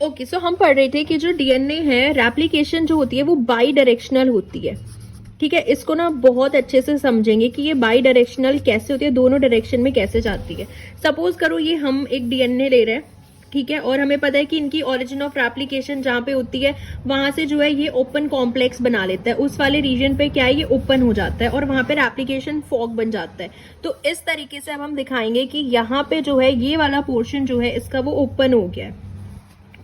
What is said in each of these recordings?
Okay, सो हम पढ़ रहे थे कि जो डीएनए है, रेप्लिकेशन जो होती है वो बाई डायरेक्शनल होती है। ठीक है, इसको ना बहुत अच्छे से समझेंगे कि ये बाई डायरेक्शनल कैसे होती है, दोनों डायरेक्शन में कैसे जाती है। सपोज करो ये हम एक डीएनए ले रहे हैं, ठीक है, और हमें पता है कि इनकी ओरिजिन ऑफ रेप्लिकेशन जहां पे होती है वहां से जो है ये ओपन कॉम्प्लेक्स बना लेता है, उस वाले रीजन पे क्या है, ये ओपन हो जाता है और वहां पे रेप्लिकेशन फॉक बन जाता है। तो इस तरीके से अब हम दिखाएंगे कि यहाँ पे जो है ये वाला पोर्शन जो है इसका वो ओपन हो गया है।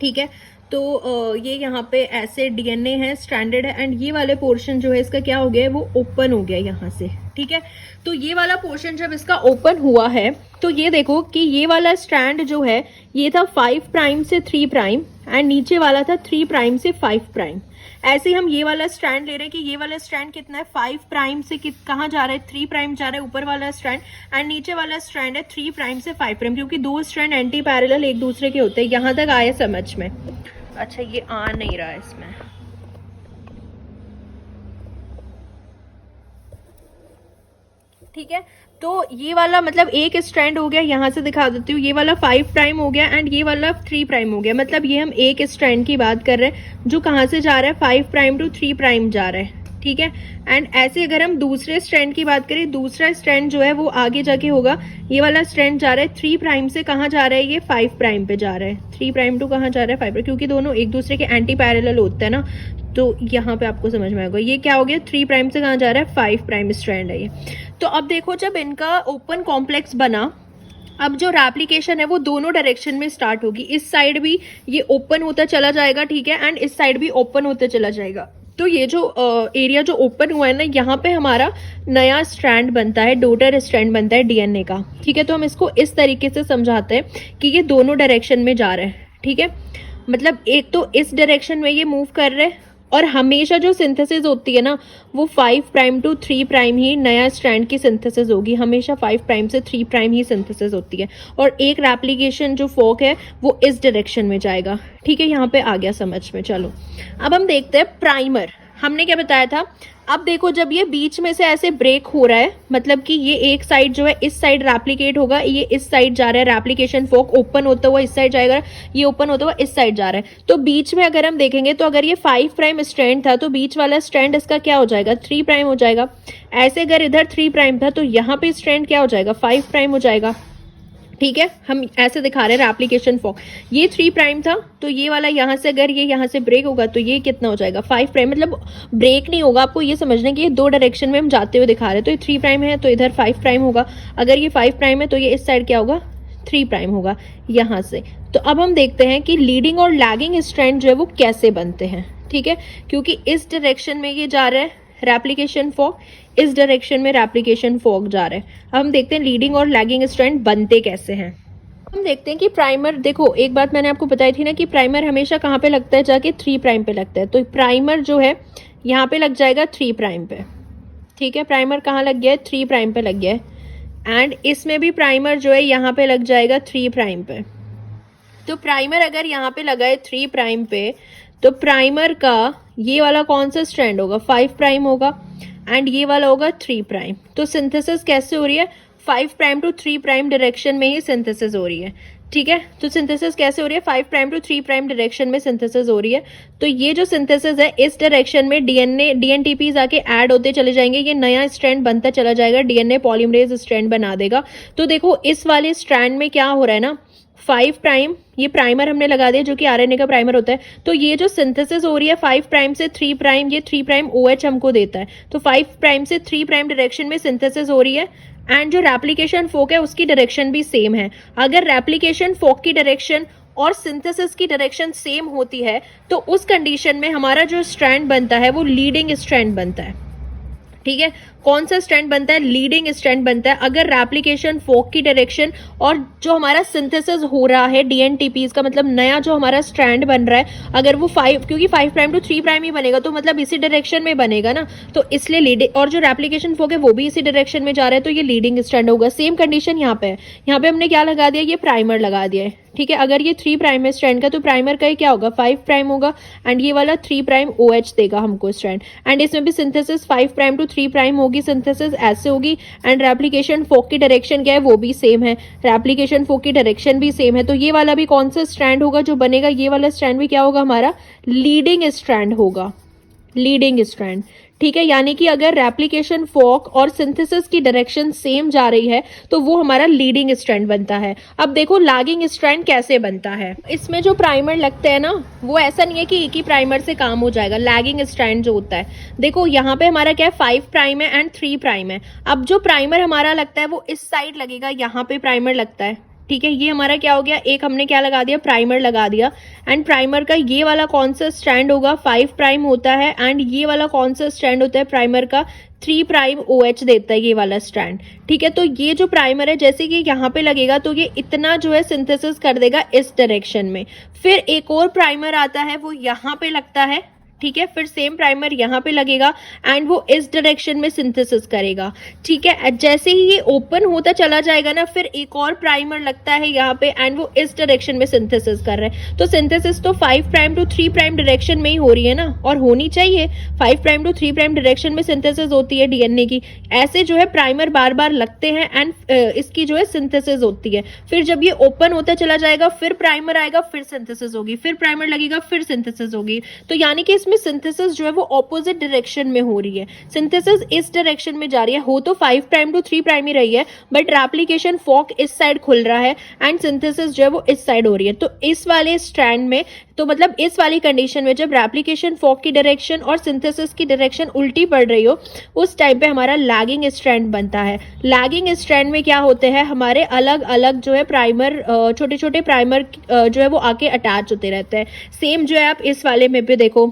ठीक है, तो ये यहाँ पे ऐसे डीएनए है, स्ट्रैंडेड है, एंड ये वाले पोर्शन जो है इसका क्या हो गया है, वो ओपन हो गया यहाँ से। ठीक है, तो ये वाला पोर्शन जब इसका ओपन हुआ है तो ये देखो कि ये वाला स्ट्रैंड जो है ये था 5 प्राइम से 3 प्राइम एंड नीचे वाला था 3 प्राइम से 5 प्राइम। ऐसे हम ये वाला स्ट्रैंड ले रहे हैं कि ये वाला स्ट्रैंड कितना है, 5 प्राइम से कहाँ जा रहा है, 3 प्राइम जा रहा है ऊपर वाला स्ट्रैंड, एंड नीचे वाला स्ट्रैंड है 3 प्राइम से 5 प्राइम, क्योंकि दो स्ट्रैंड एंटी पैरेलल एक दूसरे के होते हैं। यहां तक आया समझ में? अच्छा, ये आ नहीं रहा है इसमें। ठीक है, तो ये वाला मतलब एक स्ट्रैंड हो गया, यहां से दिखा देती हूँ, ये वाला 5 प्राइम हो गया एंड ये वाला 3 प्राइम हो गया। मतलब ये हम एक स्ट्रैंड की बात कर रहे हैं जो कहां से जा रहा है, 5 प्राइम टू 3 प्राइम जा रहा है। ठीक है, एंड ऐसे अगर हम दूसरे स्ट्रैंड की बात करें, दूसरा स्ट्रैंड जो है वो आगे जाके होगा, ये वाला स्ट्रैंड जा रहा है 3 प्राइम से कहाँ जा रहा है, ये 5 प्राइम पे जा रहा है। 3 प्राइम टू कहाँ जा रहा है, 5 प्राइम, क्योंकि दोनों एक दूसरे के एंटी पैरेलल होते हैं ना, तो यहाँ पे आपको समझ में आएगा। ये क्या हो गया, 3 प्राइम से कहाँ जा रहा है, 5 प्राइम स्ट्रैंड है ये। तो अब देखो, जब इनका ओपन कॉम्प्लेक्स बना, अब जो रेप्लिकेशन है वो दोनों डायरेक्शन में स्टार्ट होगी। इस साइड भी ये ओपन होता चला जाएगा, ठीक है, एंड इस साइड भी ओपन होता चला जाएगा। तो ये जो एरिया जो ओपन हुआ है ना, यहाँ पे हमारा नया स्ट्रैंड बनता है, डॉटर स्ट्रैंड बनता है डीएनए का। ठीक है, तो हम इसको इस तरीके से समझाते हैं कि ये दोनों डायरेक्शन में जा रहे हैं। ठीक है, मतलब एक तो इस डायरेक्शन में ये मूव कर रहे हैं, और हमेशा जो सिंथेसिस होती है ना वो 5 प्राइम टू 3 प्राइम ही नया स्ट्रैंड की सिंथेसिस होगी। हमेशा 5 प्राइम से 3 प्राइम ही सिंथेसिस होती है, और एक रेप्लिकेशन जो फोक है वो इस डायरेक्शन में जाएगा। ठीक है, यहाँ पे आ गया समझ में। चलो अब हम देखते हैं प्राइमर। हमने क्या बताया था, अब देखो जब ये बीच में से ऐसे ब्रेक हो रहा है, मतलब कि ये एक साइड जो है इस साइड रेप्लिकेट होगा, ये इस साइड जा रहा है, रेप्लिकेशन फोक ओपन होता हुआ इस साइड जाएगा, ये ओपन होता हुआ इस साइड जा रहा है। तो बीच में अगर हम देखेंगे तो अगर ये 5 प्राइम स्ट्रैंड था तो बीच वाला स्ट्रैंड इसका क्या हो जाएगा, 3 प्राइम हो जाएगा। ऐसे अगर इधर 3 प्राइम था तो यहाँ पे स्ट्रैंड क्या हो जाएगा, 5 प्राइम हो जाएगा। ठीक है, हम ऐसे दिखा रहे हैं रेप्लिकेशन फॉर्म। ये 3 प्राइम था तो ये वाला यहाँ से अगर ये यहाँ से ब्रेक होगा तो ये कितना हो जाएगा, 5 प्राइम। मतलब ब्रेक नहीं होगा, आपको ये समझना कि ये दो डायरेक्शन में हम जाते हुए दिखा रहे हैं। तो ये 3 प्राइम है तो इधर 5 प्राइम होगा, अगर ये 5 प्राइम है तो ये इस साइड क्या होगा, 3 प्राइम होगा यहाँ से। तो अब हम देखते हैं कि लीडिंग और लैगिंग स्ट्रैंड जो है वो कैसे बनते हैं। ठीक है, क्योंकि इस डायरेक्शन में ये जा रहा है रेप्लिकेशन फॉर्क, इस डायरेक्शन में रेप्लिकेशन फॉर्क जा रहा है। अब हम देखते हैं लीडिंग और लैगिंग स्ट्रैंड बनते कैसे हैं। हम देखते हैं कि प्राइमर, देखो एक बात मैंने आपको बताई थी ना कि प्राइमर हमेशा कहाँ पे लगता है, जाके 3 प्राइम पे लगता है। तो प्राइमर जो है यहाँ पे लग जाएगा 3 प्राइम पे। ठीक है, प्राइमर कहाँ लग गया है, 3 प्राइम पे लग गया है, एंड इसमें भी प्राइमर जो है यहाँ पे लग जाएगा 3 प्राइम पे। तो प्राइमर अगर यहाँ पे लगा है 3 प्राइम पे, तो प्राइमर का ये वाला कौन सा स्ट्रैंड होगा, 5 प्राइम होगा, एंड ये वाला होगा 3 प्राइम। तो सिंथेसिस कैसे हो रही है, 5 प्राइम टू 3 प्राइम डायरेक्शन में ही सिंथेसिस हो रही है। ठीक है, तो सिंथेसिस कैसे हो रही है, 5 प्राइम टू 3 प्राइम डायरेक्शन में सिंथेसिस हो रही है। तो ये जो सिंथेसिस है इस डायरेक्शन में डीएनटीपीज आके ऐड होते चले जाएंगे, ये नया स्ट्रैंड बनता चला जाएगा, डीएनए पॉलीमरेज स्ट्रैंड बना देगा। तो देखो इस वाले स्ट्रैंड में क्या हो रहा है ना, 5 प्राइम, ये प्राइमर हमने लगा दिया जो कि आरएनए का प्राइमर होता है। तो ये जो सिंथेसिस हो रही है 5 प्राइम से 3 प्राइम, ये 3 प्राइम OH हमको देता है। तो 5 प्राइम से 3 प्राइम डायरेक्शन में सिंथेसिस हो रही है, एंड जो रेप्लिकेशन फोक है उसकी डायरेक्शन भी सेम है। अगर रेप्लिकेशन फोक की डायरेक्शन और सिंथेसिस की डायरेक्शन सेम होती है तो उस कंडीशन में हमारा जो स्ट्रैंड बनता है वो लीडिंग स्ट्रैंड बनता है। ठीक है, कौन सा स्ट्रैंड बनता है, लीडिंग स्ट्रैंड बनता है। अगर रेप्लिकेशन फोक की डायरेक्शन और जो हमारा सिंथेसिस हो रहा है डीएनटीपीज का, मतलब नया जो हमारा स्ट्रैंड बन रहा है, अगर वो 5, क्योंकि 5 प्राइम टू 3 प्राइम ही बनेगा तो मतलब इसी डायरेक्शन में बनेगा ना, तो इसलिए लीडिंग, और जो रेप्लिकेशन फोक है वो भी इसी डायरेक्शन में जा रहा है तो ये लीडिंग स्ट्रैंड होगा। सेम कंडीशन यहाँ पे है, यहाँ पे हमने क्या लगा दिया, ये प्राइमर लगा दिया है। ठीक है, अगर ये 3 प्राइम है स्ट्रैंड का तो प्राइमर का ही क्या होगा 5 प्राइम होगा एंड ये वाला 3 प्राइम OH देगा हमको स्ट्रैंड। एंड इसमें भी सिंथेसिस 5 प्राइम टू 3 प्राइम होगी, सिंथेसिस ऐसे होगी। एंड रेप्लिकेशन फोक की डायरेक्शन क्या है वो भी सेम है, रेप्लिकेशन फोक की डायरेक्शन भी सेम है। तो ये वाला भी कौन सा स्ट्रैंड होगा जो बनेगा, ये वाला स्ट्रैंड भी क्या होगा हमारा लीडिंग स्ट्रैंड होगा, लीडिंग स्ट्रैंड। ठीक है, यानी कि अगर रेप्लिकेशन फोक और सिंथेसिस की डायरेक्शन सेम जा रही है तो वो हमारा लीडिंग स्ट्रैंड बनता है। अब देखो लैगिंग स्ट्रैंड कैसे बनता है। इसमें जो प्राइमर लगते हैं ना वो ऐसा नहीं है कि एक ही प्राइमर से काम हो जाएगा। लैगिंग स्ट्रैंड जो होता है, देखो यहाँ पे हमारा क्या है 5 प्राइम है एंड 3 प्राइम है। अब जो प्राइमर हमारा लगता है वो इस साइड लगेगा, यहाँ पे प्राइमर लगता है। ठीक है, ये हमारा क्या हो गया, एक हमने क्या लगा दिया प्राइमर लगा दिया। एंड प्राइमर का ये वाला कौन सा स्ट्रैंड होगा 5 प्राइम होता है एंड ये वाला कौन सा स्ट्रैंड होता है प्राइमर का 3 प्राइम OH देता है ये वाला स्ट्रैंड। ठीक है, तो ये जो प्राइमर है जैसे कि यहाँ पे लगेगा तो ये इतना जो है सिंथेसिस कर देगा इस डायरेक्शन में। फिर एक और प्राइमर आता है वो यहाँ पे लगता है। ठीक है, फिर सेम प्राइमर यहाँ पे लगेगा एंड वो इस डायरेक्शन में सिंथेसिस करेगा। ठीक है, जैसे ही ये ओपन होता चला जाएगा ना फिर एक और प्राइमर लगता है यहाँ पे एंड वो इस डायरेक्शन में सिंथेसिस कर रहा है। तो सिंथेसिस तो 5 प्राइम टू 3 प्राइम डायरेक्शन में ही हो रही है ना, और होनी चाहिए। 5 प्राइम टू 3 प्राइम डायरेक्शन में सिंथेसिस होती है DNA की। ऐसे जो है प्राइमर बार बार लगते हैं एंड इसकी जो है सिंथेसिस होती है। फिर जब ये ओपन होता चला जाएगा फिर प्राइमर आएगा, फिर सिंथेसिस होगी, फिर प्राइमर लगेगा, फिर सिंथेसिस होगी। तो यानी कि में सिंथेसिस जो है वो ऑपोजिट डायरेक्शन में हो रही है। सिंथेसिस इस डायरेक्शन में जा रही है, हो तो 5 प्राइम टू 3 प्राइम ही रही है बट रेप्लिकेशन फोक इस साइड खुल रहा है एंड सिंथेसिस जो है वो इस साइड हो रही है। तो इस वाले स्ट्रैंड में तो मतलब इस वाली कंडीशन में जब रेप्लिकेशन फोक की डायरेक्शन और सिंथेसिस की डायरेक्शन उल्टी पड़ रही हो उस टाइम पे हमारा लैगिंग स्ट्रैंड बनता है। लैगिंग स्ट्रैंड में क्या होते हैं हमारे अलग अलग जो है प्राइमर, छोटे छोटे प्राइमर जो है वो आके अटैच होते रहते हैं। सेम जो है आप इस वाले में भी देखो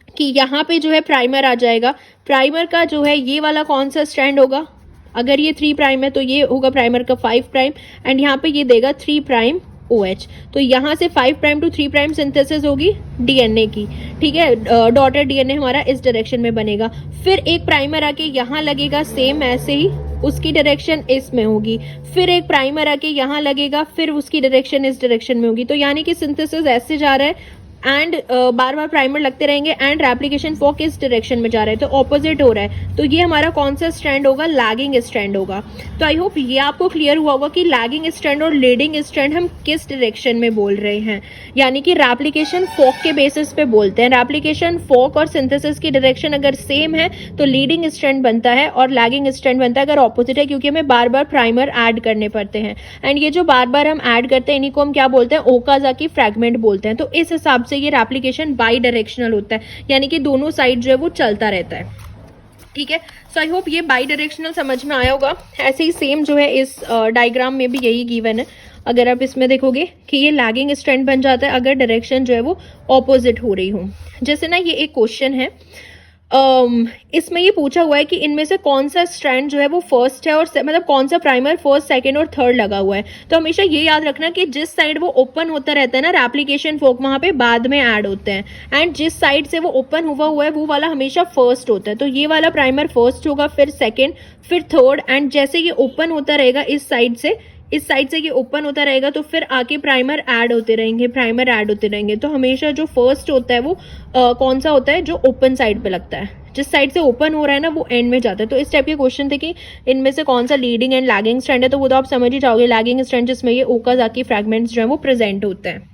कि यहाँ पे जो है प्राइमर आ जाएगा। प्राइमर का जो है ये वाला कौन सा स्ट्रैंड होगा, अगर ये 3 प्राइम है तो ये होगा प्राइमर का 5 प्राइम एंड यहाँ पे ये देगा 3 प्राइम OH। तो यहाँ से 5 प्राइम टू 3 प्राइम सिंथेसिस होगी DNA की। ठीक है, डॉटर DNA हमारा इस डायरेक्शन में बनेगा। फिर एक प्राइमर आके यहाँ लगेगा सेम ऐसे ही, उसकी डायरेक्शन इसमें होगी। फिर एक प्राइमर आके यहाँ लगेगा, फिर उसकी डायरेक्शन इस डायरेक्शन में होगी। तो यानी कि सिंथेसिस ऐसे जा रहा है एंड बार बार प्राइमर लगते रहेंगे एंड रेप्लिकेशन फोक इस डायरेक्शन में जा रहा है तो ऑपोजिट हो रहा है। तो ये हमारा कौन सा स्ट्रैंड होगा, लैगिंग स्ट्रैंड होगा। तो आई होप ये आपको क्लियर हुआ होगा कि लैगिंग स्ट्रैंड और लीडिंग स्ट्रैंड हम किस डायरेक्शन में बोल रहे हैं। यानी कि रेप्लिकेशन फोक के बेसिस पे बोलते हैं। रेप्लिकेशन फोक और सिंथेसिस की डायरेक्शन अगर सेम है तो लीडिंग स्ट्रैंड बनता है और लैगिंग स्ट्रैंड बनता है अगर ऑपोजिट है, क्योंकि हमें बार बार प्राइमर ऐड करने पड़ते हैं। एंड ये जो बार बार हम ऐड करते हैं इन्हीं को हम क्या बोलते हैं, ओकाज़ाकी फ्रैगमेंट बोलते हैं। तो इस हिसाब से ये रेप्लिकेशन बाई डायरेक्शनल होता है, यानी कि दोनों साइड जो है वो चलता रहता है। ठीक है, सो आई होप ये बाई डायरेक्शनल समझ में आया होगा। ऐसे ही सेम जो है इस डायग्राम में भी यही गिवन है। अगर आप इसमें देखोगे कि ये लैगिंग स्ट्रैंड बन जाता है अगर डायरेक्शन जो है वो ऑपोजिट हो रही हो। जैसे ना ये एक क्वेश्चन है, इसमें ये पूछा हुआ है कि इनमें से कौन सा स्ट्रैंड जो है वो फर्स्ट है और मतलब कौन सा प्राइमर फर्स्ट, सेकंड और थर्ड लगा हुआ है। तो हमेशा ये याद रखना कि जिस साइड वो ओपन होता रहता है ना रेप्लिकेशन फोक, वहां पे बाद में ऐड होते हैं एंड जिस साइड से वो ओपन हुआ है वो वाला हमेशा फर्स्ट होता है। तो ये वाला प्राइमर फर्स्ट होगा, फिर सेकेंड, फिर थर्ड एंड जैसे ये ओपन होता रहेगा इस साइड से ये ओपन होता रहेगा तो फिर आके प्राइमर ऐड होते रहेंगे। तो हमेशा जो फर्स्ट होता है वो कौन सा होता है, जो ओपन साइड पे लगता है। जिस साइड से ओपन हो रहा है ना वो एंड में जाता है। तो इस टाइप के क्वेश्चन थे कि इनमें से कौन सा लीडिंग एंड लैगिंग स्ट्रैंड है, तो वो तो आप समझ ही जाओगे। लैगिंग स्ट्रैंड जिसमें ये ओकाज़ाकी फ्रैगमेंट्स जो है वो प्रेजेंट होते हैं।